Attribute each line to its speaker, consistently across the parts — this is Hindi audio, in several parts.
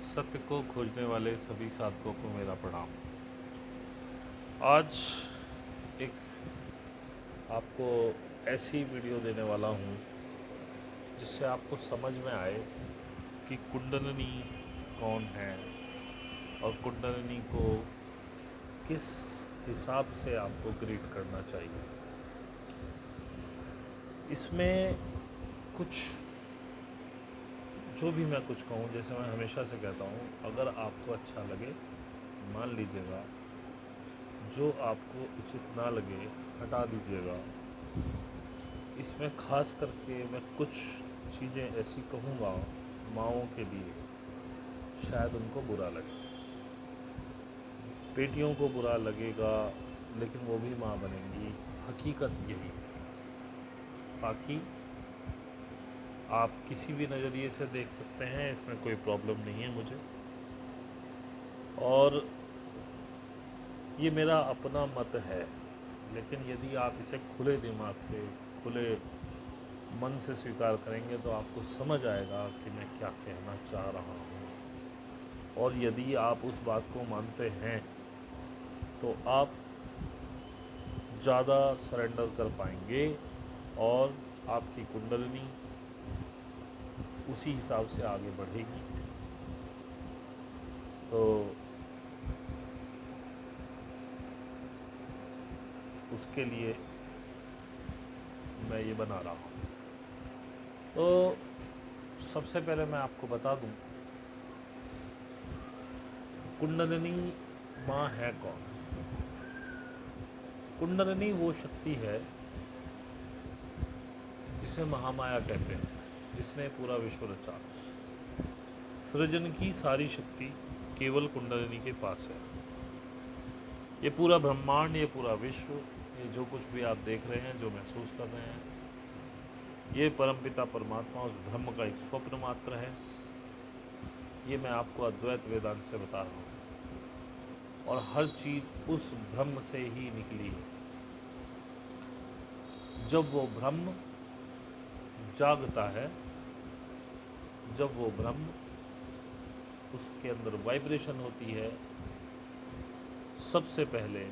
Speaker 1: सत्य को खोजने वाले सभी साधकों को मेरा प्रणाम। आज एक आपको ऐसी वीडियो देने वाला हूँ जिससे आपको समझ में आए कि कुंडलिनी कौन है और कुंडलिनी को किस हिसाब से आपको ग्रीट करना चाहिए। इसमें कुछ जो भी मैं कुछ कहूँ, जैसे मैं हमेशा से कहता हूँ, अगर आपको अच्छा लगे मान लीजिएगा, जो आपको उचित ना लगे हटा दीजिएगा। इसमें ख़ास करके मैं कुछ चीज़ें ऐसी कहूँगा माँओं के लिए, शायद उनको बुरा लगे, बेटियों को बुरा लगेगा, लेकिन वो भी माँ बनेंगी। हकीकत यही है। बाकी आप किसी भी नज़रिए से देख सकते हैं, इसमें कोई प्रॉब्लम नहीं है मुझे। और ये मेरा अपना मत है, लेकिन यदि आप इसे खुले दिमाग से, खुले मन से स्वीकार करेंगे तो आपको समझ आएगा कि मैं क्या कहना चाह रहा हूँ। और यदि आप उस बात को मानते हैं तो आप ज़्यादा सरेंडर कर पाएंगे और आपकी कुंडलिनी उसी हिसाब से आगे बढ़ेगी। तो उसके लिए मैं ये बना रहा हूँ। तो सबसे पहले मैं आपको बता दूँ, कुंडलिनी माँ है कौन। कुंडलिनी वो शक्ति है जिसे महामाया कहते हैं, जिसने पूरा विश्व रचा। सृजन की सारी शक्ति केवल कुंडलिनी के पास है। ये पूरा ब्रह्मांड, ये पूरा विश्व, ये जो कुछ भी आप देख रहे हैं, जो महसूस कर रहे हैं, ये परमपिता परमात्मा उस ब्रह्म का एक स्वप्न मात्र है। ये मैं आपको अद्वैत वेदांत से बता रहा हूँ। और हर चीज़ उस ब्रह्म से ही निकली है। जब वो ब्रह्म जागता है, जब वो ब्रह्म, उसके अंदर वाइब्रेशन होती है, सबसे पहले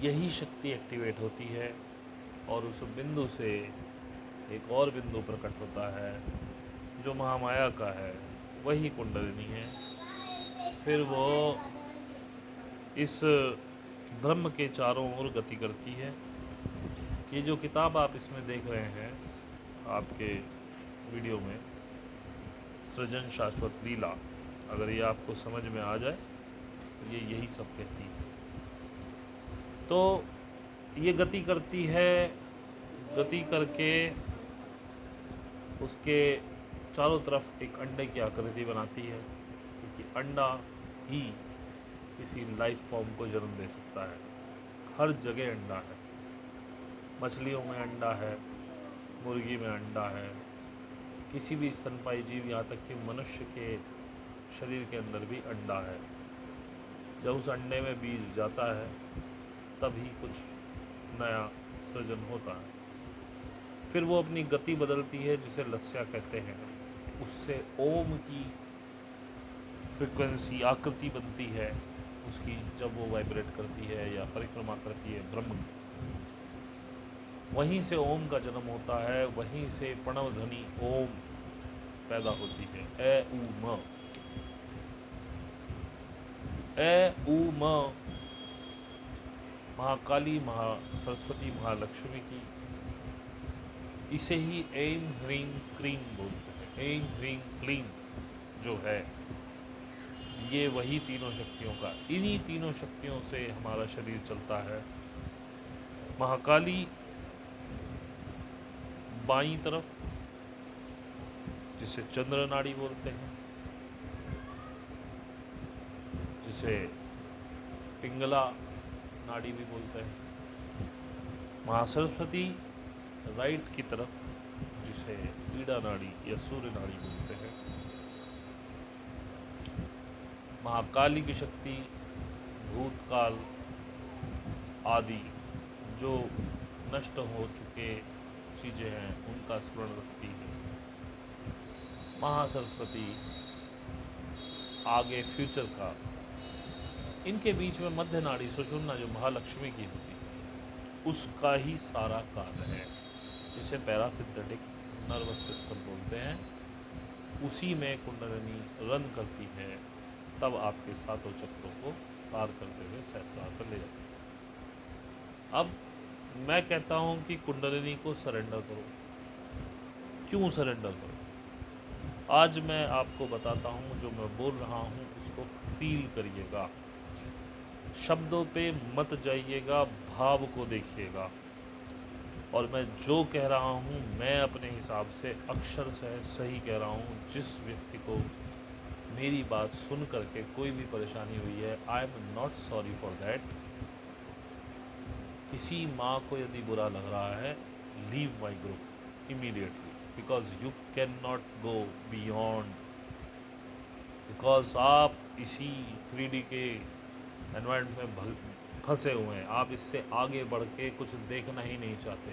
Speaker 1: यही शक्ति एक्टिवेट होती है और उस बिंदु से एक और बिंदु प्रकट होता है जो महामाया का है, वही कुंडलिनी है। फिर वो इस ब्रह्म के चारों ओर गति करती है। ये जो किताब आप इसमें देख रहे हैं आपके वीडियो में, सृजन शाश्वत लीला, अगर ये आपको समझ में आ जाए तो ये यही सब कहती है। तो ये गति करती है, गति करके उसके चारों तरफ एक अंडे की आकृति बनाती है, क्योंकि अंडा ही किसी लाइफ फॉर्म को जन्म दे सकता है। हर जगह अंडा है। मछलियों में अंडा है, मुर्गी में अंडा है, किसी भी स्तनपायी जीव, यहाँ तक कि मनुष्य के शरीर के अंदर भी अंडा है। जब उस अंडे में बीज जाता है तभी कुछ नया सृजन होता है। फिर वो अपनी गति बदलती है, जिसे लस्या कहते हैं। उससे ओम की फ्रीक्वेंसी, आकृति बनती है उसकी, जब वो वाइब्रेट करती है या परिक्रमा करती है ब्रह्म। वहीं से ओम का जन्म होता है, वहीं से प्रणव ध्वनि ओम पैदा होती है। ए उ म, ए उ म, महाकाली, सरस्वती, महालक्ष्मी की। इसे ही ऐं ह्रीं क्लीं बोलते हैं। ऐं ह्रीं क्लीं जो है, ये वही तीनों शक्तियों का, इन्हीं तीनों शक्तियों से हमारा शरीर चलता है। महाकाली बाईं तरफ, जिसे चंद्र नाड़ी बोलते हैं, जिसे पिंगला नाड़ी भी बोलते हैं। महासरस्वती राइट की तरफ, जिसे ईड़ा नाड़ी या सूर्य नाड़ी बोलते हैं। महाकाली की शक्ति भूतकाल आदि जो नष्ट हो चुके चीज़ें हैं उनका स्मरण रखती है। महासरस्वती, आगे फ्यूचर का, इनके बीच में मध्य नाड़ी सुषुम्ना जो महालक्ष्मी की होती है, उसका ही सारा कार्य है, जिसे पैरासिम्पैथिक नर्वस सिस्टम बोलते हैं। उसी में कुंडलिनी रन करती है, तब आपके सातों चक्रों को पार करते हुए सहस्रार पर ले जाती है। अब मैं कहता हूँ कि कुंडलिनी को सरेंडर करो। क्यों सरेंडर करो? आज मैं आपको बताता हूँ, जो मैं बोल रहा हूँ उसको फील करिएगा, शब्दों पे मत जाइएगा, भाव को देखिएगा। और मैं जो कह रहा हूँ मैं अपने हिसाब से अक्षर से सही कह रहा हूँ। जिस व्यक्ति को मेरी बात सुन करके कोई भी परेशानी हुई है, I am not sorry for that. किसी माँ को यदि बुरा लग रहा है, leave my group immediately, because you can not go beyond, because आप इसी 3D के एनवायरनमेंट में फंसे हुए हैं। आप इससे आगे बढ़ के कुछ देखना ही नहीं चाहते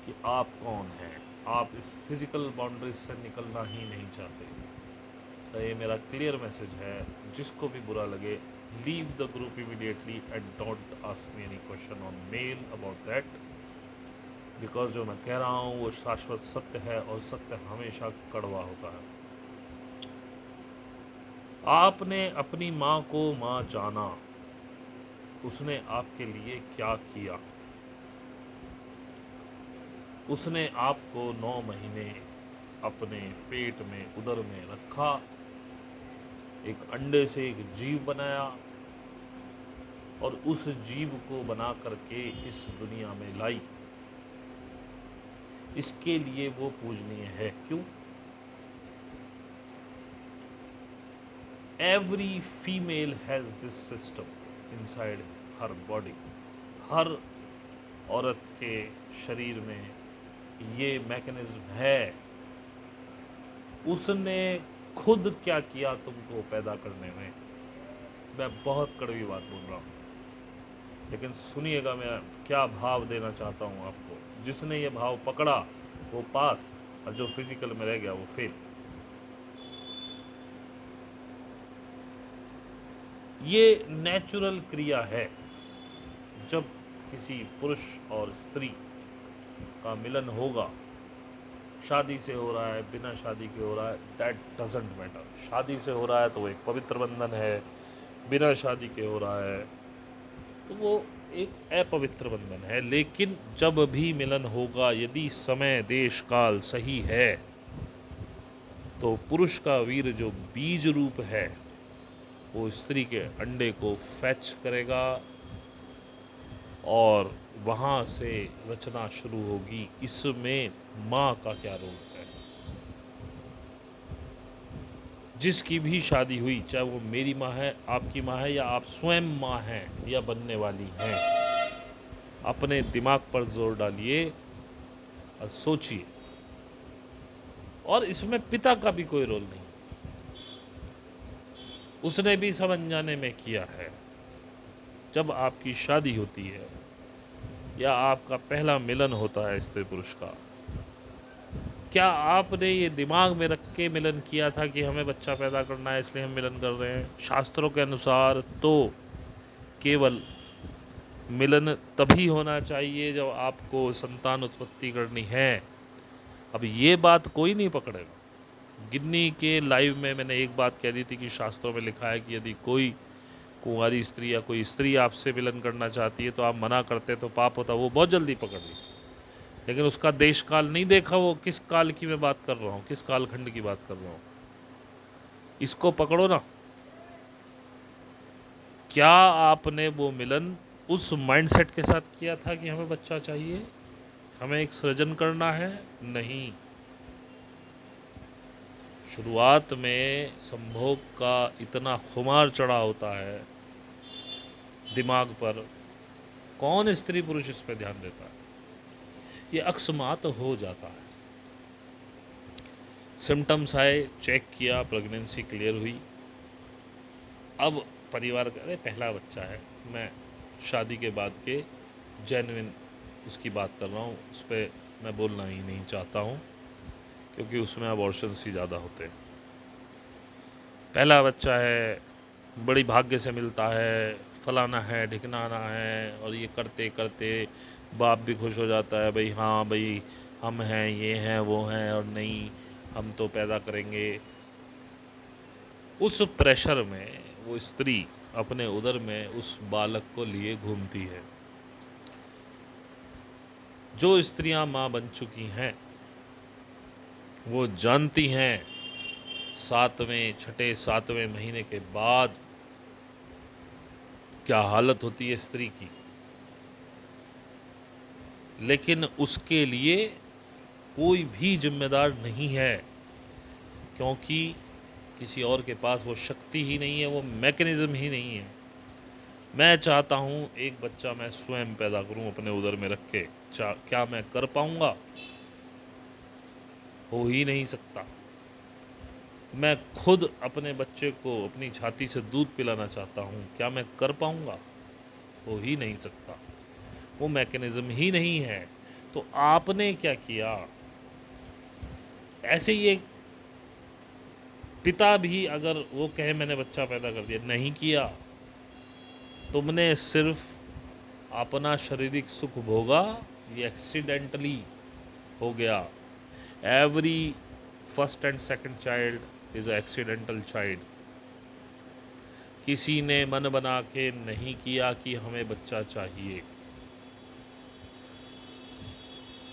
Speaker 1: कि आप कौन हैं, आप इस फिज़िकल बाउंड्री से निकलना ही नहीं चाहते। तो ये मेरा क्लियर मैसेज है, जिसको भी बुरा लगे, leave the group immediately and don't ask me any question on mail about that, because जो मैं कह रहा हूँ वो शाश्वत सत्य है, और सत्य हमेशा कड़वा होता है। आपने अपनी माँ को माँ जाना, उसने आपके लिए क्या किया? उसने आपको 9 महीने अपने पेट में, उदर में रखा, एक अंडे से एक जीव बनाया, और उस जीव को बना करके इस दुनिया में लाई। इसके लिए वो पूजनीय है। क्यों? Every female has this system inside her body. हर औरत के शरीर में ये मैकेनिज्म है। उसने खुद क्या किया तुमको पैदा करने में? मैं बहुत कड़वी बात बोल रहा हूँ, लेकिन सुनिएगा मैं क्या भाव देना चाहता हूँ आपको। जिसने ये भाव पकड़ा वो पास, और जो फिजिकल में रह गया वो फेल। ये नेचुरल क्रिया है। जब किसी पुरुष और स्त्री का मिलन होगा, शादी से हो रहा है, बिना शादी के हो रहा है, दैट डजंट मैटर। शादी से हो रहा है तो वो एक पवित्र बंधन है, बिना शादी के हो रहा है तो वो एक अपवित्र बंधन है। लेकिन जब भी मिलन होगा, यदि समय देश काल सही है, तो पुरुष का वीर जो बीज रूप है वो स्त्री के अंडे को फैच करेगा, और वहाँ से रचना शुरू होगी। इसमें माँ का क्या रोल है? जिसकी भी शादी हुई, चाहे वो मेरी माँ है, आपकी माँ है, या आप स्वयं माँ हैं या बनने वाली हैं, अपने दिमाग पर जोर डालिए और सोचिए। और इसमें पिता का भी कोई रोल नहीं, उसने भी सब अनजाने में किया है। जब आपकी शादी होती है या आपका पहला मिलन होता है स्त्री पुरुष का, क्या आपने ये दिमाग में रख के मिलन किया था कि हमें बच्चा पैदा करना है इसलिए हम मिलन कर रहे हैं? शास्त्रों के अनुसार तो केवल मिलन तभी होना चाहिए जब आपको संतान उत्पत्ति करनी है। अब ये बात कोई नहीं पकड़ेगा। गिन्नी के लाइव में मैंने एक बात कह दी थी कि शास्त्रों में लिखा है कि यदि कोई कुंवारी स्त्री या कोई स्त्री आपसे मिलन करना चाहती है तो आप मना करते तो पाप होता। वो बहुत जल्दी पकड़ ली, लेकिन उसका देश काल नहीं देखा। वो किस काल की मैं बात कर रहा हूँ, किस कालखंड की बात कर रहा हूँ, इसको पकड़ो ना। क्या आपने वो मिलन उस माइंडसेट के साथ किया था कि हमें बच्चा चाहिए, हमें एक सृजन करना है? नहीं। शुरुआत में संभोग का इतना खुमार चढ़ा होता है दिमाग पर, कौन स्त्री पुरुष इस पर ध्यान देता है? ये अकस्मात हो जाता है। सिम्टम्स आए, चेक किया, प्रेगनेंसी क्लियर हुई। अब परिवार का, अरे पहला बच्चा है, मैं शादी के बाद के जेन्युइन उसकी बात कर रहा हूँ, उस पर मैं बोलना ही नहीं चाहता हूँ। क्योंकि उसमें अबॉर्शंस ही ज़्यादा होते हैं। पहला बच्चा है, बड़ी भाग्य से मिलता है, फलाना है, ढिकनाना है, और ये करते करते बाप भी खुश हो जाता है, भाई हाँ भाई हम हैं, ये हैं, वो हैं, और नहीं हम तो पैदा करेंगे। उस प्रेशर में वो स्त्री अपने उदर में उस बालक को लिए घूमती है। जो स्त्रियां माँ बन चुकी हैं वो जानती हैं सातवें, छठे, सातवें महीने के बाद क्या हालत होती है स्त्री की। लेकिन उसके लिए कोई भी जिम्मेदार नहीं है, क्योंकि किसी और के पास वो शक्ति ही नहीं है, वो मैकेनिज्म ही नहीं है। मैं चाहता हूँ एक बच्चा मैं स्वयं पैदा करूँ अपने उदर में रख के, क्या मैं कर पाऊँगा? हो ही नहीं सकता। मैं खुद अपने बच्चे को अपनी छाती से दूध पिलाना चाहता हूँ, क्या मैं कर पाऊँगा? हो ही नहीं सकता, वो मैकेनिज्म ही नहीं है। तो आपने क्या किया? ऐसे ही एक पिता भी अगर वो कहे मैंने बच्चा पैदा कर दिया, नहीं किया, तुमने सिर्फ अपना शारीरिक सुख भोगा, ये एक्सीडेंटली हो गया। Every first and second child is a accidental child. किसी ने मन बना के नहीं किया कि हमें बच्चा चाहिए।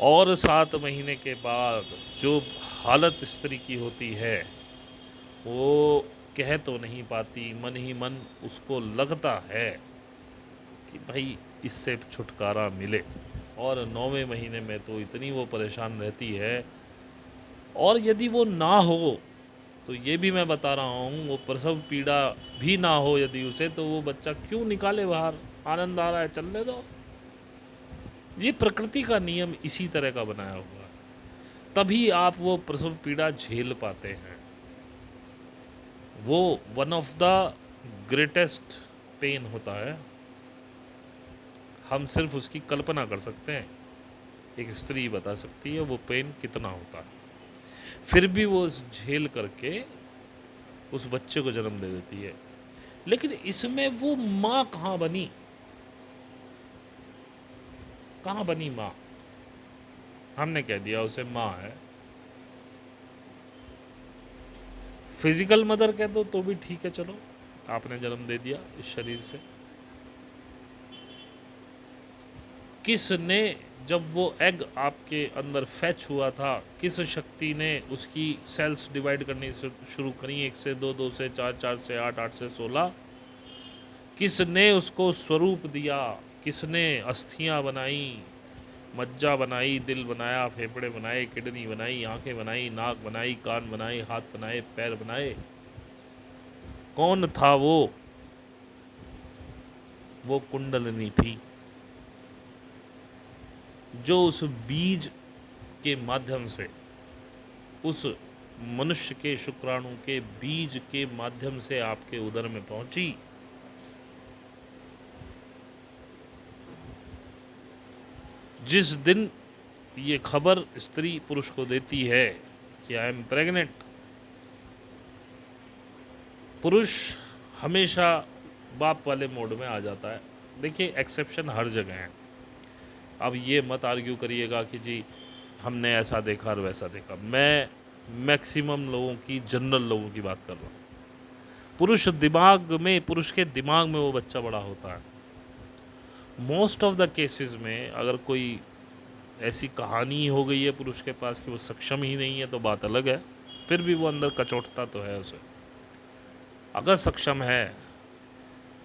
Speaker 1: और 7 महीने के बाद जो हालत स्त्री की होती है वो कह तो नहीं पाती, मन ही मन उसको लगता है कि भाई इससे छुटकारा मिले। और 9वें महीने में तो इतनी वो परेशान रहती है, और यदि वो ना हो तो ये भी मैं बता रहा हूँ, वो प्रसव पीड़ा भी ना हो यदि उसे, तो वो बच्चा क्यों निकाले बाहर? आनंद आ रहा है, चलने दो। ये प्रकृति का नियम इसी तरह का बनाया हुआ है, तभी आप वो प्रसव पीड़ा झेल पाते हैं। वो one of the greatest pain होता है, हम सिर्फ उसकी कल्पना कर सकते हैं, एक स्त्री बता सकती है वो पेन कितना होता है। फिर भी वो झेल करके उस बच्चे को जन्म दे देती है। लेकिन इसमें वो माँ कहाँ बनी? कहाँ बनी माँ? हमने कह दिया उसे माँ है। फिजिकल मदर कह दो तो भी ठीक है, चलो आपने जन्म दे दिया इस शरीर से। किसने, जब वो एग आपके अंदर फैच हुआ था, किस शक्ति ने उसकी सेल्स डिवाइड करनी शुरू करी? 1 से 2, 2 से 4, 4 से 8, 8 से 16। किसने उसको स्वरूप दिया? किसने अस्थियां बनाई, मज्जा बनाई, दिल बनाया, फेफड़े बनाए, किडनी बनाई, आंखें बनाई, नाक बनाई, कान बनाए, हाथ बनाए, पैर बनाए? कौन था वो? वो कुंडलिनी थी, जो उस बीज के माध्यम से, उस मनुष्य के शुक्राणु के बीज के माध्यम से आपके उदर में पहुंची। जिस दिन ये खबर स्त्री पुरुष को देती है कि आई एम प्रेग्नेंट, पुरुष हमेशा बाप वाले मोड में आ जाता है। देखिए एक्सेप्शन हर जगह है, अब ये मत आर्ग्यू करिएगा कि जी हमने ऐसा देखा और वैसा देखा। मैं मैक्सिमम लोगों की, जनरल लोगों की बात कर रहा हूँ। पुरुष के दिमाग में वो बच्चा बड़ा होता है। मोस्ट ऑफ द केसेस में अगर कोई ऐसी कहानी हो गई है पुरुष के पास कि वो सक्षम ही नहीं है तो बात अलग है, फिर भी वो अंदर कचोटता तो है उसे। अगर सक्षम है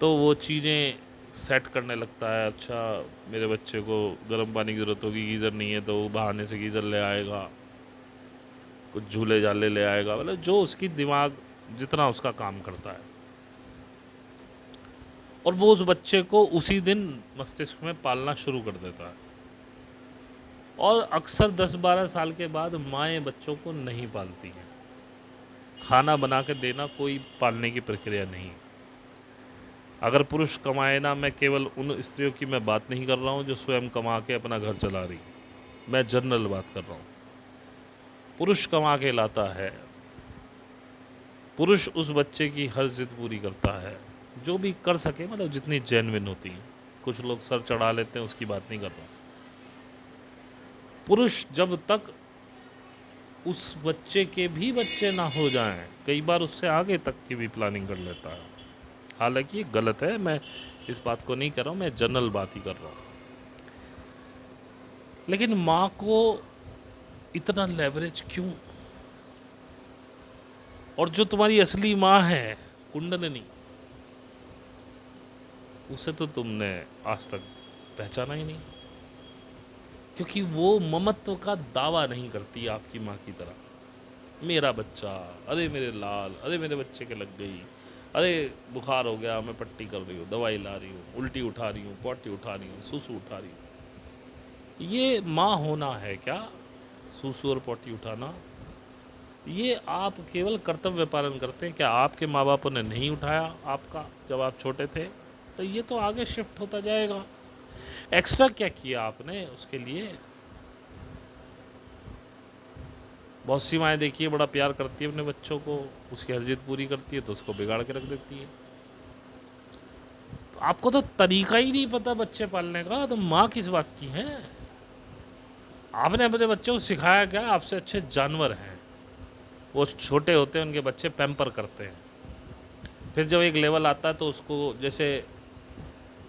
Speaker 1: तो वो चीज़ें सेट करने लगता है, अच्छा मेरे बच्चे को गर्म पानी की ज़रूरत होगी, गीज़र नहीं है तो वो बहाने से गीज़र ले आएगा, कुछ झूले झाले ले आएगा, मतलब जो उसकी दिमाग जितना उसका काम करता है। और वो उस बच्चे को उसी दिन मस्तिष्क में पालना शुरू कर देता है। और अक्सर 10-12 साल के बाद माएँ बच्चों को नहीं पालती हैं। खाना बना के देना कोई पालने की प्रक्रिया नहीं। अगर पुरुष कमाए ना, मैं केवल उन स्त्रियों की मैं बात नहीं कर रहा हूँ जो स्वयं कमा के अपना घर चला रही, मैं जनरल बात कर रहा हूँ। पुरुष कमा के लाता है, पुरुष उस बच्चे की हर जिद पूरी करता है, जो भी कर सके, मतलब जितनी जेन्युइन होती है। कुछ लोग सर चढ़ा लेते हैं, उसकी बात नहीं कर रहा। पुरुष जब तक उस बच्चे के भी बच्चे ना हो जाएं, कई बार उससे आगे तक की भी प्लानिंग कर लेता है। हालांकि ये गलत है, मैं इस बात को नहीं कर रहा हूँ, मैं जनरल बात ही कर रहा हूँ। लेकिन माँ को इतना लेवरेज क्यों? और जो तुम्हारी असली माँ है कुंडलिनी, उसे तो तुमने आज तक पहचाना ही नहीं, क्योंकि वो ममत्व का दावा नहीं करती आपकी माँ की तरह। मेरा बच्चा, अरे मेरे लाल, अरे मेरे बच्चे के लग गई, अरे बुखार हो गया, मैं पट्टी कर रही हूँ, दवाई ला रही हूँ, उल्टी उठा रही हूँ, पॉटी उठा रही हूँ, सूसू उठा रही हूँ। ये माँ होना है क्या? सूसू और पॉटी उठाना? ये आप केवल कर्तव्य पालन करते हैं। क्या आपके माँ बापों ने नहीं उठाया आपका जब आप छोटे थे? तो ये तो आगे शिफ्ट होता जाएगा। एक्स्ट्रा क्या किया आपने उसके लिए? बहुत सी माएँ देखिए बड़ा प्यार करती है अपने बच्चों को, उसकी हर जिद पूरी करती है तो उसको बिगाड़ के रख देती है। तो आपको तो तरीका ही नहीं पता बच्चे पालने का, तो माँ किस बात की है? आपने अपने बच्चों को सिखाया क्या? आपसे अच्छे जानवर हैं, वो छोटे होते हैं, उनके बच्चे पैम्पर करते हैं। फिर जब एक लेवल आता है तो उसको, जैसे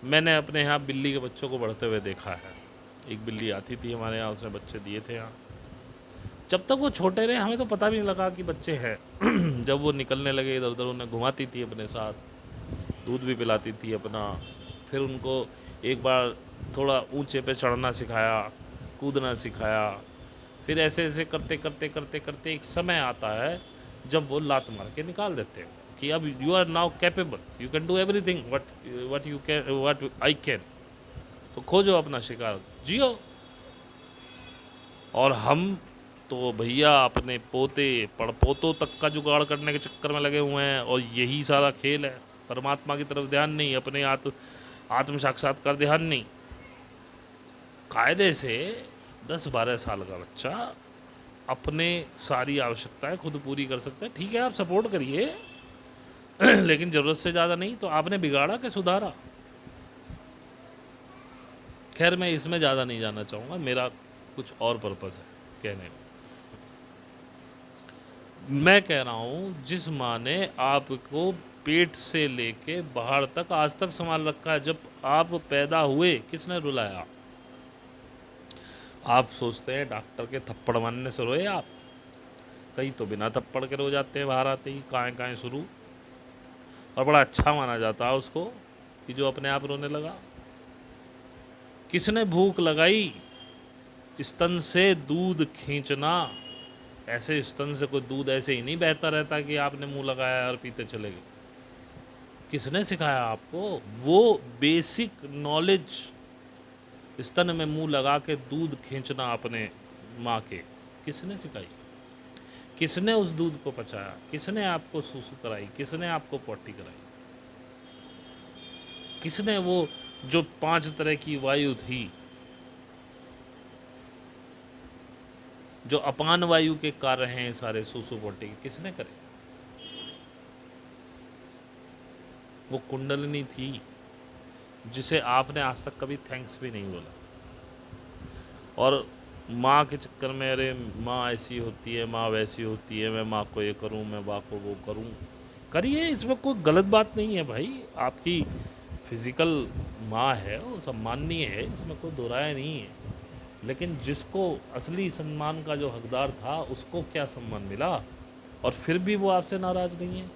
Speaker 1: मैंने अपने यहाँ बिल्ली के बच्चों को बढ़ते हुए देखा है। एक बिल्ली आती थी हमारे यहाँ, उसने बच्चे दिए थे यहाँ। जब तक वो छोटे रहे हमें तो पता भी नहीं लगा कि बच्चे हैं। जब वो निकलने लगे इधर उधर, उन्हें घुमाती थी अपने साथ, दूध भी पिलाती थी अपना। फिर उनको एक बार थोड़ा ऊंचे पे चढ़ना सिखाया, कूदना सिखाया। फिर ऐसे ऐसे करते करते करते करते एक समय आता है जब वो लात मार के निकाल देते हैं कि अब you are now capable, you can do everything what you can, what I can. तो खोजो अपना शिकार, जियो। और हम तो भैया अपने पोते पड़पोतों तक का जुगाड़ करने के चक्कर में लगे हुए हैं, और यही सारा खेल है। परमात्मा की तरफ ध्यान नहीं, अपने आत्म साक्षात्कार ध्यान नहीं। कायदे से 10-12 साल का बच्चा अपने सारी आवश्यकताएं खुद पूरी कर सकता है। ठीक है, आप सपोर्ट करिए, लेकिन ज़रूरत से ज़्यादा नहीं। तो आपने बिगाड़ा कि सुधारा? खैर, मैं इसमें ज़्यादा नहीं जाना चाहूँगा, मेरा कुछ और पर्पस है कहने का। मैं कह रहा हूँ, जिस माँ ने आपको पेट से लेके बाहर तक आज तक संभाल रखा है, जब आप पैदा हुए किसने रुलाया? आप सोचते हैं डॉक्टर के थप्पड़ मारने से रोए आप? कई तो बिना थप्पड़ के रो जाते हैं बाहर आते ही, काएँ काएँ शुरू। और बड़ा अच्छा माना जाता है उसको कि जो अपने आप रोने लगा। किसने भूख लगाई? स्तन से दूध खींचना। ऐसे स्तन से कोई दूध ऐसे ही नहीं बहता रहता कि आपने मुंह लगाया और पीते चले गए। किसने सिखाया आपको वो बेसिक नॉलेज? स्तन में मुंह लगा के दूध खींचना अपने माँ के किसने सिखाई? किसने उस दूध को पचाया? किसने आपको सूसू कराई? किसने आपको पॉटी कराई? किसने वो जो 5 तरह की वायु थी, जो अपान वायु के कार्य हैं सारे सूसू पॉटी के, किसने करे? वो कुंडलिनी थी जिसे आपने आज तक कभी थैंक्स भी नहीं बोला। और माँ के चक्कर में, अरे माँ ऐसी होती है, माँ वैसी होती है, मैं माँ को ये करूँ, मैं माँ को वो करूँ। करिए, इसमें कोई गलत बात नहीं है भाई। आपकी फिज़िकल माँ है, वो सम्माननीय है, इसमें कोई दो राय नहीं है। लेकिन जिसको असली सम्मान का जो हकदार था, उसको क्या सम्मान मिला? और फिर भी वो आपसे नाराज़ नहीं है,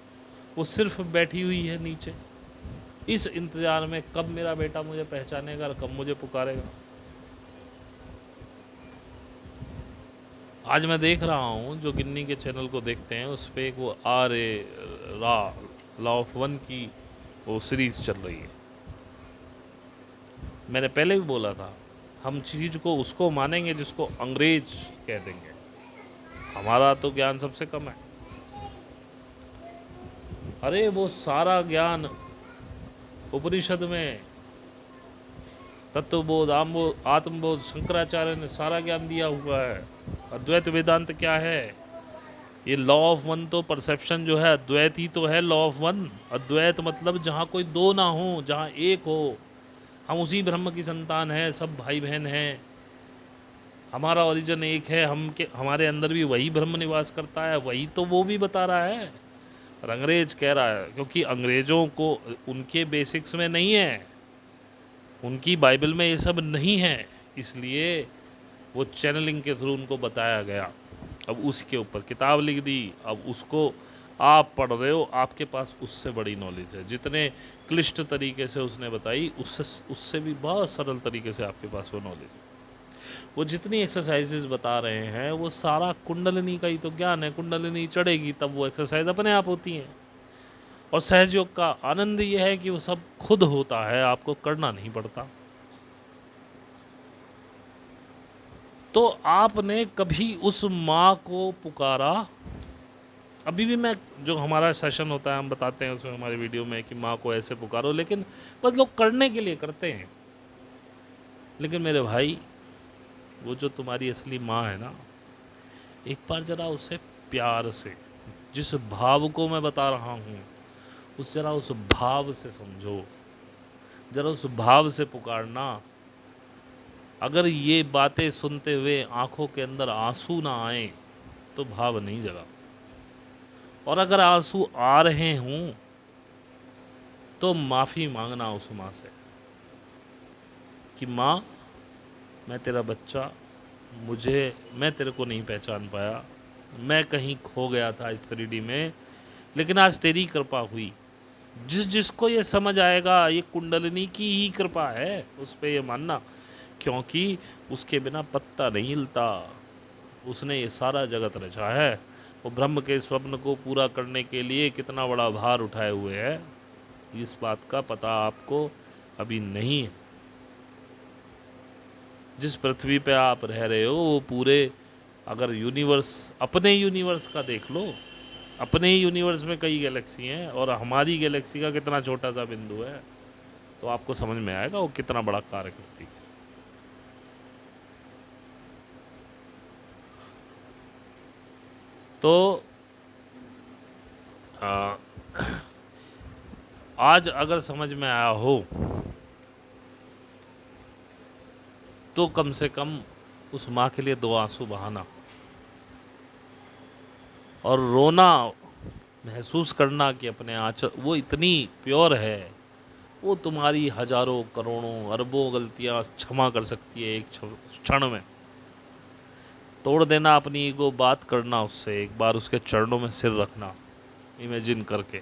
Speaker 1: वो सिर्फ बैठी हुई है नीचे इस इंतज़ार में, कब मेरा बेटा मुझे पहचानेगा और कब मुझे पुकारेगा। आज मैं देख रहा हूँ, जो गिन्नी के चैनल को देखते हैं, उस पर एक वो लॉ ऑफ वन की वो सीरीज़ चल रही है। मैंने पहले भी बोला था, हम चीज़ को उसको मानेंगे जिसको अंग्रेज कह देंगे। हमारा तो ज्ञान सबसे कम है। अरे वो सारा ज्ञान उपनिषद में, तत्वबोध, आत्मबोध, शंकराचार्य ने सारा ज्ञान दिया हुआ है। अद्वैत वेदांत क्या है? ये लॉ ऑफ वन तो परसेप्शन जो है अद्वैत ही तो है, लॉ ऑफ वन। अद्वैत मतलब जहाँ कोई दो ना हो, जहाँ एक हो। हम उसी ब्रह्म की संतान है, सब भाई बहन हैं, हमारा ओरिजिन एक है, हमारे अंदर भी वही ब्रह्म निवास करता है, वही तो वो भी बता रहा है। और अंग्रेज कह रहा है, क्योंकि अंग्रेज़ों को उनके बेसिक्स में नहीं है, उनकी बाइबल में ये सब नहीं है, इसलिए वो चैनलिंग के थ्रू उनको बताया गया। अब उसके ऊपर किताब लिख दी, अब उसको आप पढ़ रहे हो, आपके पास उससे बड़ी नॉलेज है। जितने क्लिष्ट तरीके से उसने बताई, उससे भी बहुत सरल तरीके से आपके पास वो नॉलेज है। वो जितनी एक्सरसाइजेज बता रहे हैं वो सारा कुंडलिनी का ही तो ज्ञान है। कुंडलिनी चढ़ेगी तब वो एक्सरसाइज अपने आप होती हैं। और सहज योग का आनंद ये है कि वो सब खुद होता है, आपको करना नहीं पड़ता। तो आपने कभी उस माँ को पुकारा? अभी भी मैं, जो हमारा सेशन होता है हम बताते हैं उसमें हमारी वीडियो में कि माँ को ऐसे पुकारो, लेकिन बस लोग करने के लिए करते हैं। लेकिन मेरे भाई, वो जो तुम्हारी असली माँ है ना, एक बार ज़रा उसे प्यार से, जिस भाव को मैं बता रहा हूँ उस भाव से समझो, ज़रा उस भाव से पुकारना। अगर ये बातें सुनते हुए आंखों के अंदर आंसू ना आए तो भाव नहीं जगा, और अगर आंसू आ रहे हों तो माफ़ी मांगना उस माँ से कि माँ, मैं तेरा बच्चा, मैं तेरे को नहीं पहचान पाया, मैं कहीं खो गया था इस 3D में, लेकिन आज तेरी कृपा हुई। जिसको ये समझ आएगा, ये कुंडलिनी की ही कृपा है, उस पे ये मानना, क्योंकि उसके बिना पत्ता नहीं हिलता। उसने ये सारा जगत रचा है। वो ब्रह्म के स्वप्न को पूरा करने के लिए कितना बड़ा भार उठाए हुए है, इस बात का पता आपको अभी नहीं है। जिस पृथ्वी पे आप रह रहे हो वो पूरे, अगर यूनिवर्स, अपने यूनिवर्स का देख लो, अपने ही यूनिवर्स में कई गैलेक्सी हैं और हमारी गैलेक्सी का कितना छोटा सा बिंदु है, तो आपको समझ में आएगा वो कितना बड़ा कार्य करती है। तो आ, आज अगर समझ में आया हो तो कम से कम उस माँ के लिए 2 आंसू बहाना और रोना, महसूस करना कि अपने आंचल, वो इतनी प्योर है, वो तुम्हारी हजारों करोड़ों अरबों गलतियाँ क्षमा कर सकती है एक क्षण में। तोड़ देना अपनी ईगो, बात करना उससे, एक बार उसके चरणों में सिर रखना, इमेजिन करके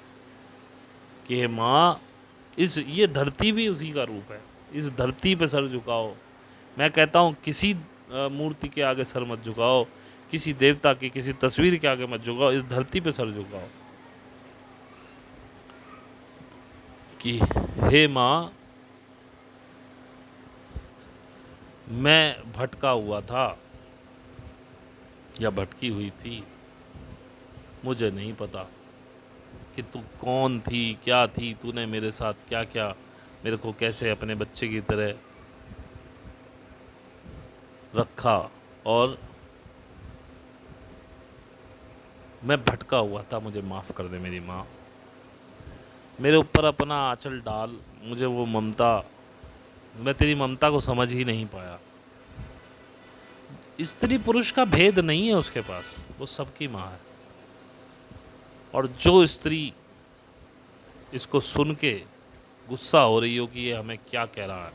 Speaker 1: कि हे माँ, ये धरती भी उसी का रूप है, इस धरती पे सर झुकाओ। मैं कहता हूँ किसी मूर्ति के आगे सर मत झुकाओ, किसी देवता की, किसी तस्वीर के आगे मत झुकाओ, इस धरती पे सर झुकाओ कि हे माँ, मैं भटका हुआ था या भटकी हुई थी, मुझे नहीं पता कि तू कौन थी, क्या थी, तूने मेरे साथ क्या क्या, मेरे को कैसे अपने बच्चे की तरह रखा, और मैं भटका हुआ था, मुझे माफ़ कर दे मेरी माँ। मेरे ऊपर अपना आंचल डाल, मुझे वो ममता, मैं तेरी ममता को समझ ही नहीं पाया। स्त्री पुरुष का भेद नहीं है उसके पास, वो सबकी माँ है। और जो स्त्री इसको सुन के गुस्सा हो रही हो कि ये हमें क्या कह रहा है,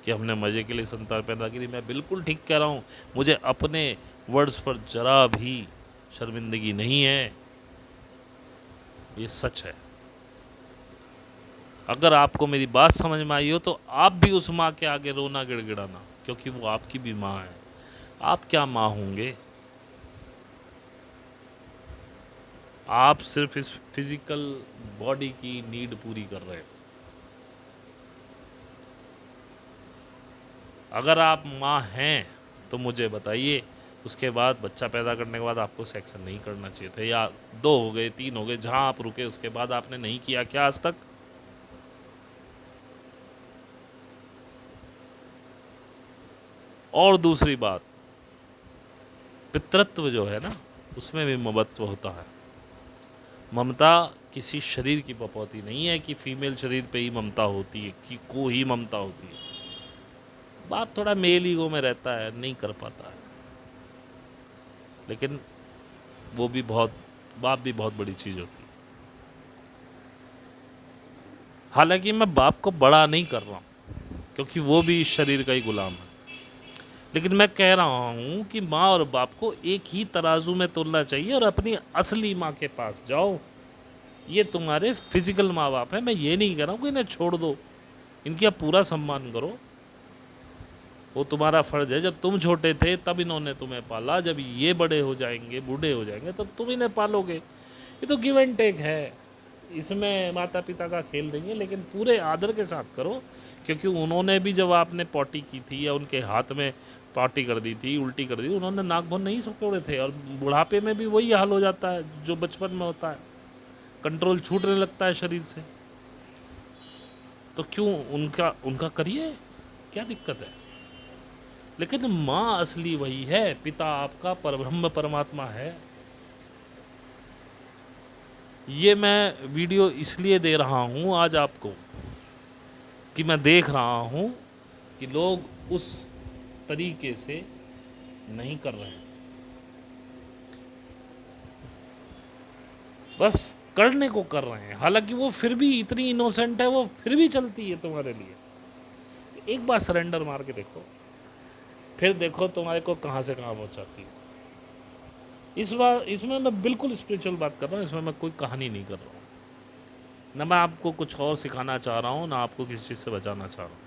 Speaker 1: कि हमने मज़े के लिए संतान पैदा की, मैं बिल्कुल ठीक कह रहा हूँ, मुझे अपने वर्ड्स पर जरा भी शर्मिंदगी नहीं है, ये सच है। अगर आपको मेरी बात समझ में आई हो तो आप भी उस माँ के आगे रोना गिड़गिड़ाना, क्योंकि वो आपकी भी माँ है। आप क्या माँ होंगे? आप सिर्फ इस फिजिकल बॉडी की नीड पूरी कर रहे हो। अगर आप माँ हैं तो मुझे बताइए, उसके बाद बच्चा पैदा करने के बाद आपको सेक्स नहीं करना चाहिए था, या 2 हो गए, 3 हो गए, जहाँ आप रुके उसके बाद आपने नहीं किया क्या आज तक? और दूसरी बात, पितृत्व जो है ना, उसमें भी ममत्व होता है। ममता किसी शरीर की बपौती नहीं है कि फीमेल शरीर पे ही ममता होती है, कि को ही ममता होती है। बाप थोड़ा मेल ईगो में रहता है, नहीं कर पाता है, लेकिन वो भी बहुत, बाप भी बहुत बड़ी चीज़ होती है। हालांकि मैं बाप को बड़ा नहीं कर रहा हूँ, क्योंकि वो भी इस शरीर का ही गुलाम है, लेकिन मैं कह रहा हूँ कि माँ और बाप को एक ही तराजू में तोलना चाहिए और अपनी असली माँ के पास जाओ। ये तुम्हारे फिजिकल माँ बाप हैं, मैं ये नहीं कह रहा हूँ कि इन्हें छोड़ दो, इनकी आप पूरा सम्मान करो, वो तुम्हारा फ़र्ज़ है। जब तुम छोटे थे तब इन्होंने तुम्हें पाला, जब ये बड़े हो जाएंगे, बूढ़े हो जाएंगे, तब तुम इन्हें पालोगे। ये तो गिव एंड टेक है, इसमें माता पिता का खेल नहीं है, लेकिन पूरे आदर के साथ करो, क्योंकि उन्होंने भी जब आपने पॉटी की थी या उनके हाथ में पॉटी कर दी थी, उल्टी कर दी, उन्होंने नाक भर नहीं सिकोड़े थे, और बुढ़ापे में भी वही हाल हो जाता है जो बचपन में होता है, कंट्रोल छूटने लगता है शरीर से। तो क्यों उनका करिए, क्या दिक्कत है। लेकिन माँ असली वही है, पिता आपका परब्रह्म परमात्मा है। ये मैं वीडियो इसलिए दे रहा हूँ आज आपको कि मैं देख रहा हूँ कि लोग उस तरीके से नहीं कर रहे हैं, बस करने को कर रहे हैं। हालांकि वो फिर भी इतनी इनोसेंट है, वो फिर भी चलती है तुम्हारे लिए। एक बार सरेंडर मार के देखो, फिर देखो तुम्हारे को कहाँ से कहाँ पहुँचाती है। इस बार इसमें मैं बिल्कुल स्पिरिचुअल बात कर रहा हूँ, इसमें मैं कोई कहानी नहीं कर रहा हूँ, ना मैं आपको कुछ और सिखाना चाह रहा हूँ, ना आपको किसी चीज़ से बचाना चाह रहा हूँ।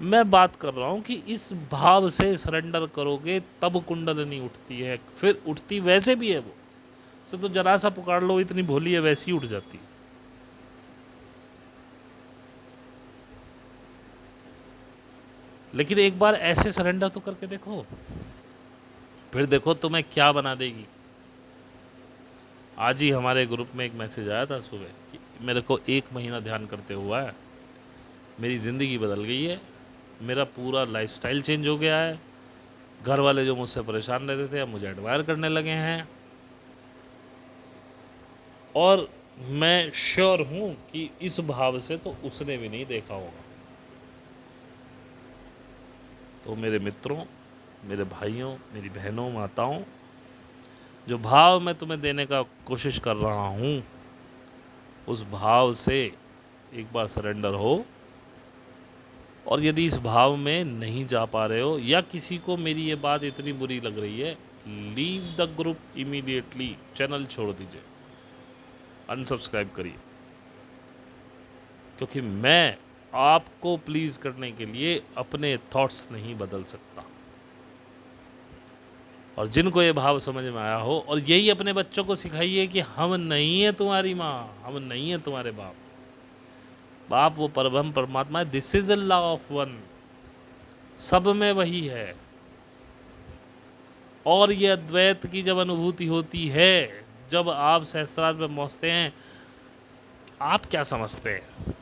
Speaker 1: मैं बात कर रहा हूँ कि इस भाव से सरेंडर करोगे तब कुंडलिनी उठती है। फिर उठती वैसे भी है वो, उसे तो जरा सा पुकार लो, इतनी भोली है, वैसी ही उठ जाती है। लेकिन एक बार ऐसे सरेंडर तो करके देखो, फिर देखो तुम्हें क्या बना देगी। आज ही हमारे ग्रुप में एक मैसेज आया था सुबह कि मेरे को 1 महीना ध्यान करते हुआ है, मेरी ज़िंदगी बदल गई है, मेरा पूरा लाइफस्टाइल चेंज हो गया है, घर वाले जो मुझसे परेशान रहते थे अब मुझे एडमायर करने लगे हैं, और मैं श्योर हूँ कि इस भाव से तो उसने भी नहीं देखा होगा। तो मेरे मित्रों, मेरे भाइयों, मेरी बहनों, माताओं, जो भाव मैं तुम्हें देने का कोशिश कर रहा हूँ, उस भाव से एक बार सरेंडर हो। और यदि इस भाव में नहीं जा पा रहे हो, या किसी को मेरी ये बात इतनी बुरी लग रही है, leave the group immediately, channel छोड़ दीजिए, अनसब्सक्राइब करिए, क्योंकि मैं आपको प्लीज़ करने के लिए अपने थॉट्स नहीं बदल सकता। और जिनको ये भाव समझ में आया हो, और यही अपने बच्चों को सिखाइए कि हम नहीं है तुम्हारी माँ, हम नहीं है तुम्हारे बाप, बाप वो परब्रह्म परमात्मा है। This is a law of one, सब में वही है। और ये अद्वैत की जब अनुभूति होती है, जब आप सहस्त्रार्थ में पहुँचते हैं, आप क्या समझते हैं?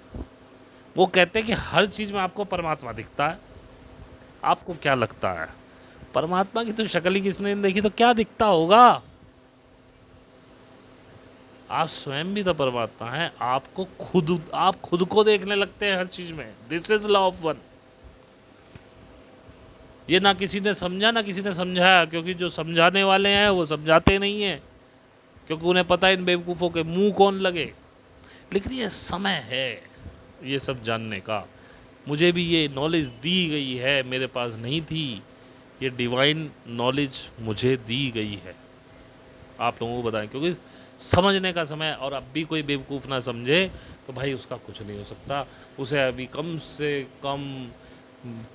Speaker 1: वो कहते हैं कि हर चीज़ में आपको परमात्मा दिखता है। आपको क्या लगता है, परमात्मा की तो शक्ल ही किसने नहीं देखी, तो क्या दिखता होगा? आप स्वयं भी तो परमात्मा हैं। आप खुद को देखने लगते हैं हर चीज़ में। This is law of one. ये ना किसी ने समझा, ना किसी ने समझाया, क्योंकि जो समझाने वाले हैं वो समझाते नहीं हैं, क्योंकि उन्हें पता है इन बेवकूफ़ों के मुंह कौन लगे। लेकिन ये समय है ये सब जानने का। मुझे भी ये नॉलेज दी गई है, मेरे पास नहीं थी। ये डिवाइन नॉलेज मुझे दी गई है, आप लोगों को बताएं, क्योंकि समझने का समय। और अब भी कोई बेवकूफ़ ना समझे तो भाई उसका कुछ नहीं हो सकता। उसे अभी कम से कम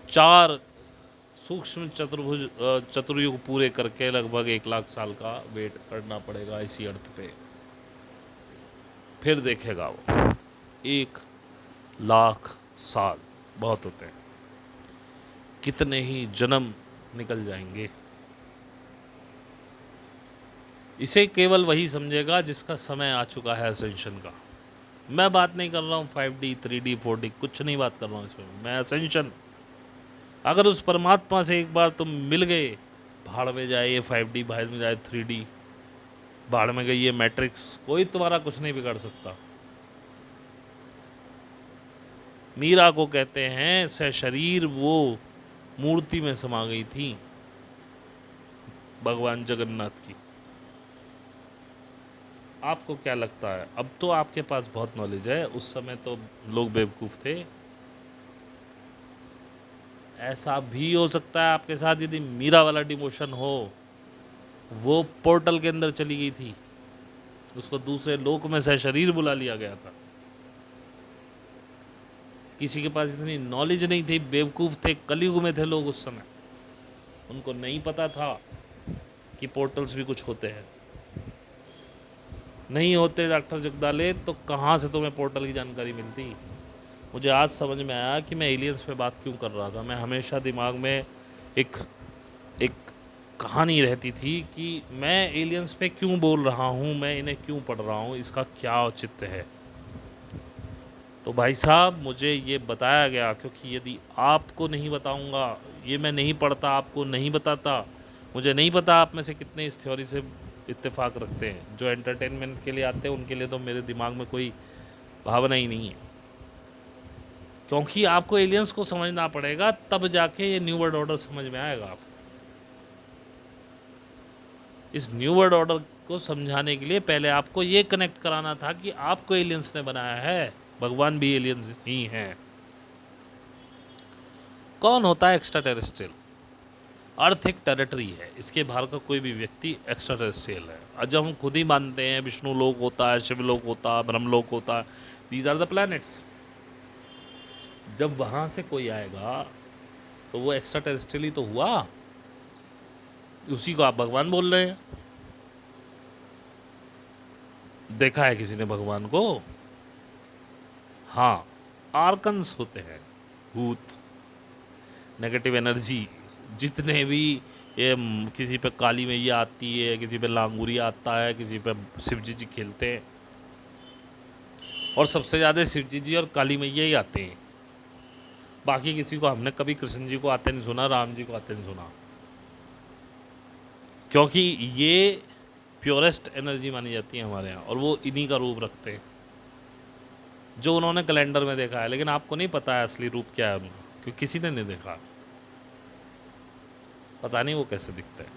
Speaker 1: 4 सूक्ष्म चतुर्युग पूरे करके लगभग 1 लाख साल का वेट करना पड़ेगा इसी अर्थ पे। फिर देखेगा वो 1 लाख साल बहुत होते हैं, कितने ही जन्म निकल जाएंगे। इसे केवल वही समझेगा जिसका समय आ चुका है असेंशन का। मैं बात नहीं कर रहा हूँ 5D 3D 4D, कुछ नहीं बात कर रहा हूँ इसमें। मैं असेंशन, अगर उस परमात्मा से एक बार तुम मिल गए भाड़ में जाए ये 5D, भाड़ में जाए 3D, भाड़ में गई ये मैट्रिक्स, कोई तुम्हारा कुछ नहीं बिगाड़ सकता। मीरा को कहते हैं सशरीर वो मूर्ति में समा गई थी भगवान जगन्नाथ की। आपको क्या लगता है? अब तो आपके पास बहुत नॉलेज है, उस समय तो लोग बेवकूफ़ थे। ऐसा भी हो सकता है आपके साथ, यदि मीरा वाला डिमोशन हो, वो पोर्टल के अंदर चली गई थी, उसको दूसरे लोक में से शरीर बुला लिया गया था। किसी के पास इतनी नॉलेज नहीं थी, बेवकूफ़ थे, कलयुग में थे लोग उस समय, उनको नहीं पता था कि पोर्टल्स भी कुछ होते हैं। नहीं होते डॉक्टर जगदाले तो कहाँ से तुम्हें पोर्टल की जानकारी मिलती? मुझे आज समझ में आया कि मैं एलियंस पे बात क्यों कर रहा था। मैं हमेशा दिमाग में एक एक कहानी रहती थी कि मैं एलियंस पे क्यों बोल रहा हूँ, मैं इन्हें क्यों पढ़ रहा हूँ, इसका क्या औचित्य है। तो भाई साहब मुझे ये बताया गया, क्योंकि यदि आपको नहीं बताऊँगा, ये मैं नहीं पढ़ता, आपको नहीं बताता, मुझे नहीं पता आप में से कितने इस थ्योरी से इत्तेफाक रखते हैं। जो एंटरटेनमेंट के लिए आते हैं उनके लिए तो मेरे दिमाग में कोई भावना ही नहीं है, क्योंकि आपको एलियंस को समझना पड़ेगा, तब जाके ये न्यू वर्ल्ड ऑर्डर समझ में आएगा आपको। इस न्यू वर्ल्ड ऑर्डर को समझाने के लिए पहले आपको ये कनेक्ट कराना था कि आपको एलियंस ने बनाया है, भगवान भी एलियंस ही हैं। कौन होता है एक्स्ट्रा टेरेस्ट्रियल? अर्थ एक टेरिटरी है, इसके बाहर का कोई भी व्यक्ति एक्स्ट्रा टेरेस्ट्रियल है। और जब हम खुद ही मानते हैं विष्णु लोक होता है, शिवलोक होता है, ब्रह्मलोक होता है, दीज आर द प्लैनेट्स, जब वहाँ से कोई आएगा तो वो एक्स्ट्रा टेरेस्ट्रियल ही तो हुआ, उसी को आप भगवान बोल रहे हैं। देखा है किसी ने भगवान को? हाँ, आर्कन्स होते हैं, भूत, नेगेटिव एनर्जी, जितने भी ये किसी पे काली मैया आती है, किसी पे लांगूरी आता है, किसी पे शिवजी जी खेलते हैं, और सबसे ज़्यादा शिवजी जी और काली मैया ही आते हैं। बाकी किसी को हमने कभी कृष्ण जी को आते नहीं सुना, राम जी को आते नहीं सुना, क्योंकि ये प्योरेस्ट एनर्जी मानी जाती है हमारे यहाँ, और वो इन्हीं का रूप रखते हैं जो उन्होंने कैलेंडर में देखा है। लेकिन आपको नहीं पता है असली रूप क्या है उनका, क्योंकि किसी ने नहीं देखा, पता नहीं वो कैसे दिखते हैं।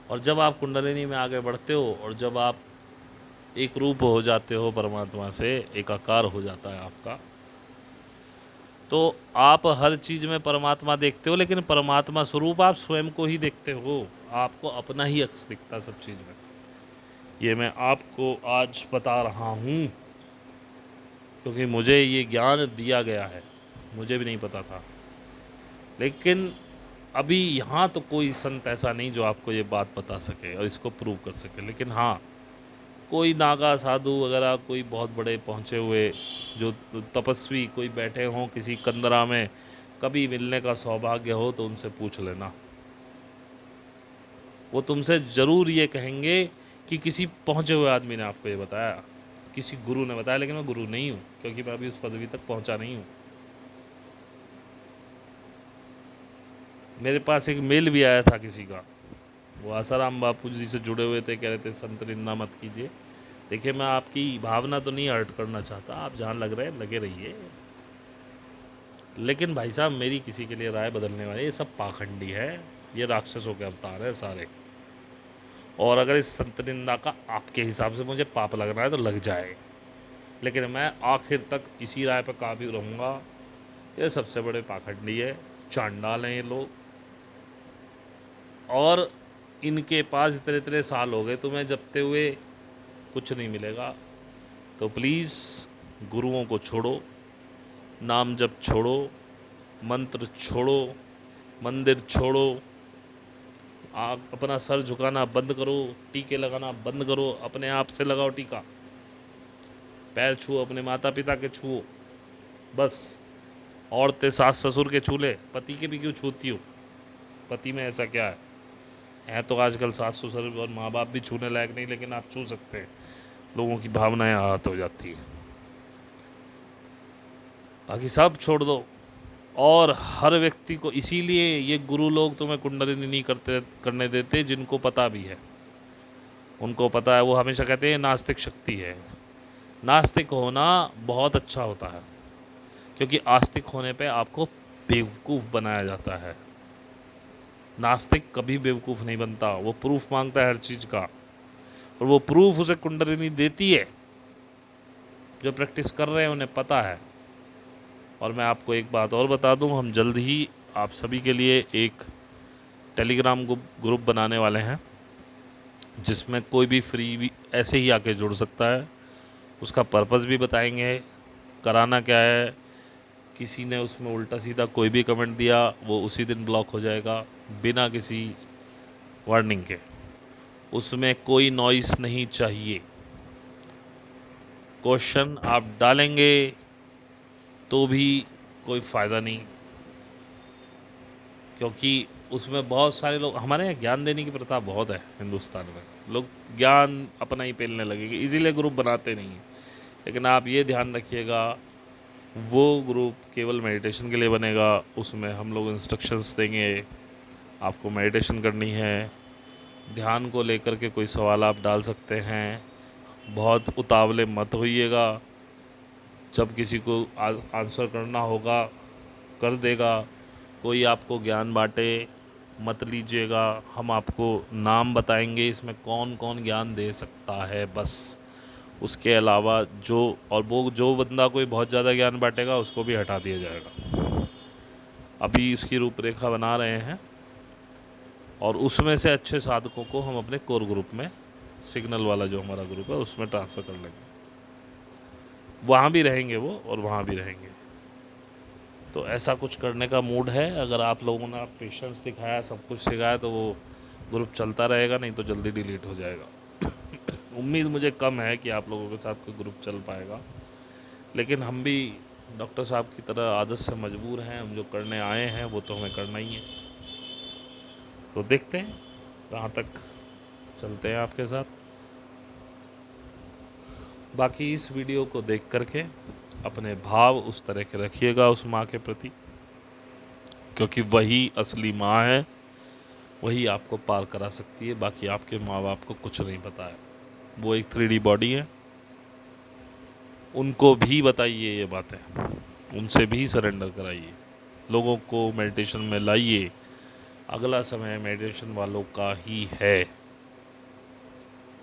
Speaker 1: और जब आप कुंडलिनी में आगे बढ़ते हो और जब आप एक रूप हो जाते हो परमात्मा से, एक आकार हो जाता है आपका, तो आप हर चीज़ में परमात्मा देखते हो, लेकिन परमात्मा स्वरूप आप स्वयं को ही देखते हो, आपको अपना ही अक्स दिखता सब चीज़ में। ये मैं आपको आज बता रहा हूँ क्योंकि मुझे ये ज्ञान दिया गया है, मुझे भी नहीं पता था। लेकिन अभी यहाँ तो कोई संत ऐसा नहीं जो आपको ये बात बता सके और इसको प्रूव कर सके। लेकिन हाँ, कोई नागा साधु वगैरह, कोई बहुत बड़े पहुँचे हुए जो तपस्वी कोई बैठे हों किसी कंदरा में, कभी मिलने का सौभाग्य हो तो उनसे पूछ लेना, वो तुमसे ज़रूर ये कहेंगे कि किसी पहुँचे हुए आदमी ने आपको ये बताया, किसी गुरु ने बताया। लेकिन मैं गुरु नहीं हूँ, क्योंकि मैं अभी उस पदवी तक पहुँचा नहीं हूँ। मेरे पास एक मेल भी आया था किसी का, वो आसाराम बापू जी से जुड़े हुए थे, कह रहे थे संत निंदा मत कीजिए। देखिए, मैं आपकी भावना तो नहीं हर्ट करना चाहता, आप जहाँ लग रहे हैं लगे रहिए, लेकिन भाई साहब मेरी किसी के लिए राय बदलने वाली, ये सब पाखंडी है, ये राक्षसों के अवतार है सारे। और अगर इस संत निंदा का आपके हिसाब से मुझे पाप लग रहा है तो लग जाए, लेकिन मैं आखिर तक इसी राय पर काबिल रहूँगा, ये सबसे बड़े पाखंडी है, चांडाल हैं ये लोग, और इनके पास इतने इतने साल हो गए तुम्हें जपते हुए, कुछ नहीं मिलेगा। तो प्लीज़ गुरुओं को छोड़ो, नाम जप छोड़ो, मंत्र छोड़ो, मंदिर छोड़ो, आप अपना सर झुकाना बंद करो, टीके लगाना बंद करो, अपने आप से लगाओ टीका, पैर छुओ अपने माता पिता के छुओ, बस। औरतें सास ससुर के छू ले, पति के भी क्यों छूती हो? पति में ऐसा क्या है तो आजकल सास ससुर और माँ बाप भी छूने लायक नहीं, लेकिन आप छू सकते हैं, लोगों की भावनाएं आहत हो जाती हैं। बाकी सब छोड़ दो, और हर व्यक्ति को, इसीलिए ये गुरु लोग तुम्हें कुंडलिनी नहीं करने देते, जिनको पता भी है, उनको पता है। वो हमेशा कहते हैं नास्तिक शक्ति है। नास्तिक होना बहुत अच्छा होता है, क्योंकि आस्तिक होने पे आपको बेवकूफ़ बनाया जाता है। नास्तिक कभी बेवकूफ़ नहीं बनता, वो प्रूफ मांगता है हर चीज़ का, और वो प्रूफ उसे कुंडलिनी देती है। जो प्रैक्टिस कर रहे हैं उन्हें पता है। और मैं आपको एक बात और बता दूं, हम जल्द ही आप सभी के लिए एक टेलीग्राम ग्रुप बनाने वाले हैं, जिसमें कोई भी फ्री भी ऐसे ही आके जुड़ सकता है। उसका पर्पज़ भी बताएंगे, कराना क्या है। किसी ने उसमें उल्टा सीधा कोई भी कमेंट दिया, वो उसी दिन ब्लॉक हो जाएगा, बिना किसी वार्निंग के। उसमें कोई नॉइस नहीं चाहिए। क्वेश्चन आप डालेंगे तो भी कोई फ़ायदा नहीं, क्योंकि उसमें बहुत सारे लोग, हमारे यहाँ ज्ञान देने की प्रथा बहुत है हिंदुस्तान में, लोग ज्ञान अपना ही पेलने लगेंगे, इसीलिए ग्रुप बनाते नहीं हैं। लेकिन आप ये ध्यान रखिएगा, वो ग्रुप केवल मेडिटेशन के लिए बनेगा। उसमें हम लोग इंस्ट्रक्शंस देंगे, आपको मेडिटेशन करनी है, ध्यान को लेकर के कोई सवाल आप डाल सकते हैं। बहुत उतावले मत होइएगा, जब किसी को आंसर करना होगा कर देगा। कोई आपको ज्ञान बांटे मत लीजिएगा, हम आपको नाम बताएंगे इसमें कौन कौन ज्ञान दे सकता है बस। उसके अलावा वो जो बंदा कोई बहुत ज़्यादा ज्ञान बांटेगा उसको भी हटा दिया जाएगा। अभी उसकी रूपरेखा बना रहे हैं, और उसमें से अच्छे साधकों को हम अपने कोर ग्रुप में, सिग्नल वाला जो हमारा ग्रुप है, उसमें ट्रांसफ़र कर लेंगे। वहाँ भी रहेंगे वो, और वहाँ भी रहेंगे। तो ऐसा कुछ करने का मूड है। अगर आप लोगों ने पेशेंस दिखाया, सब कुछ सिखाया, तो वो ग्रुप चलता रहेगा, नहीं तो जल्दी डिलीट हो जाएगा। उम्मीद मुझे कम है कि आप लोगों के साथ कोई ग्रुप चल पाएगा, लेकिन हम भी डॉक्टर साहब की तरह आदत से मजबूर हैं। हम जो करने आए हैं वो तो हमें करना ही है। तो देखते हैं कहाँ तक चलते हैं आपके साथ। बाकी इस वीडियो को देख करके अपने भाव उस तरह के रखिएगा उस माँ के प्रति, क्योंकि वही असली माँ है, वही आपको पार करा सकती है। बाकी आपके माँ बाप को कुछ नहीं पता है, वो एक 3D बॉडी है। उनको भी बताइए ये बातें, उनसे भी सरेंडर कराइए, लोगों को मेडिटेशन में लाइए। अगला समय मेडिटेशन वालों का ही है,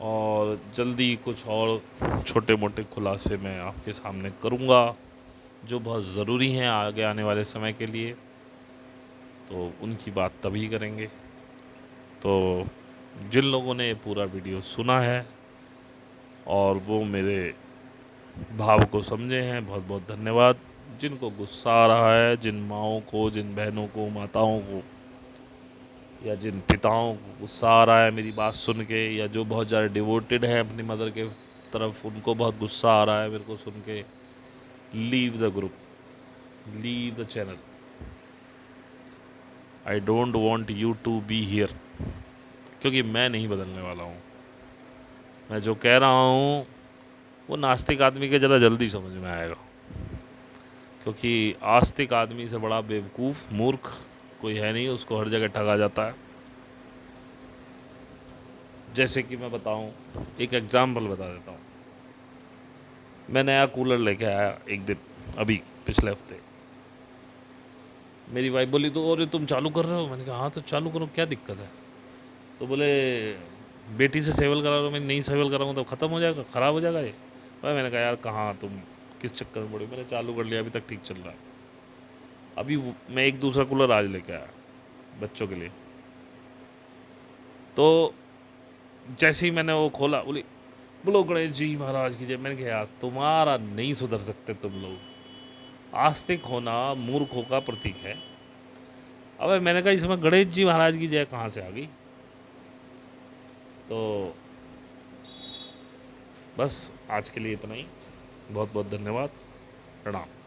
Speaker 1: और जल्दी कुछ और छोटे मोटे खुलासे मैं आपके सामने करूँगा, जो बहुत ज़रूरी हैं आगे आने वाले समय के लिए। तो उनकी बात तभी करेंगे। तो जिन लोगों ने पूरा वीडियो सुना है और वो मेरे भाव को समझे हैं, बहुत बहुत धन्यवाद। जिनको गुस्सा आ रहा है, जिन माँओं को, जिन बहनों को, माताओं को, या जिन पिताओं को गुस्सा आ रहा है मेरी बात सुन के, या जो बहुत ज़्यादा डिवोटेड हैं अपनी मदर के तरफ, उनको बहुत गुस्सा आ रहा है मेरे को सुन के, leave the group, leave the channel. I don't want you to be here, क्योंकि मैं नहीं बदलने वाला हूँ। मैं जो कह रहा हूँ वो नास्तिक आदमी के ज़रा जल्दी समझ में आएगा, क्योंकि आस्तिक आदमी से बड़ा बेवकूफ़ मूर्ख कोई है नहीं, उसको हर जगह ठगा जाता है। जैसे कि मैं बताऊं, एक एग्ज़ाम्पल बता देता हूं। मैं नया कूलर लेके आया एक दिन, अभी पिछले हफ्ते। मेरी वाइफ बोली, तो और तुम चालू कर रहे हो? मैंने कहा हाँ, तो चालू करो, क्या दिक्कत है? तो बोले बेटी से सेवल करा रहा हूँ। मैं नहीं सेवल कराऊँ तो ख़त्म हो जाएगा, ख़राब हो जाएगा ये। भाई मैंने कहा यार कहाँ तुम किस चक्कर में पड़ी? मैंने चालू कर लिया, अभी तक ठीक चल रहा है। अभी मैं एक दूसरा कूलर आज लेके आया बच्चों के लिए। तो जैसे ही मैंने वो खोला, बोलो गणेश जी महाराज की जय। मैंने कहा यार तुम्हारा नहीं सुधर सकते तुम लोग। आस्तिक होना मूर्खों का प्रतीक है। अबे मैंने कहा इसमें गणेश जी महाराज की जय कहाँ से आ गई? तो बस आज के लिए इतना ही। बहुत बहुत धन्यवाद, प्रणाम।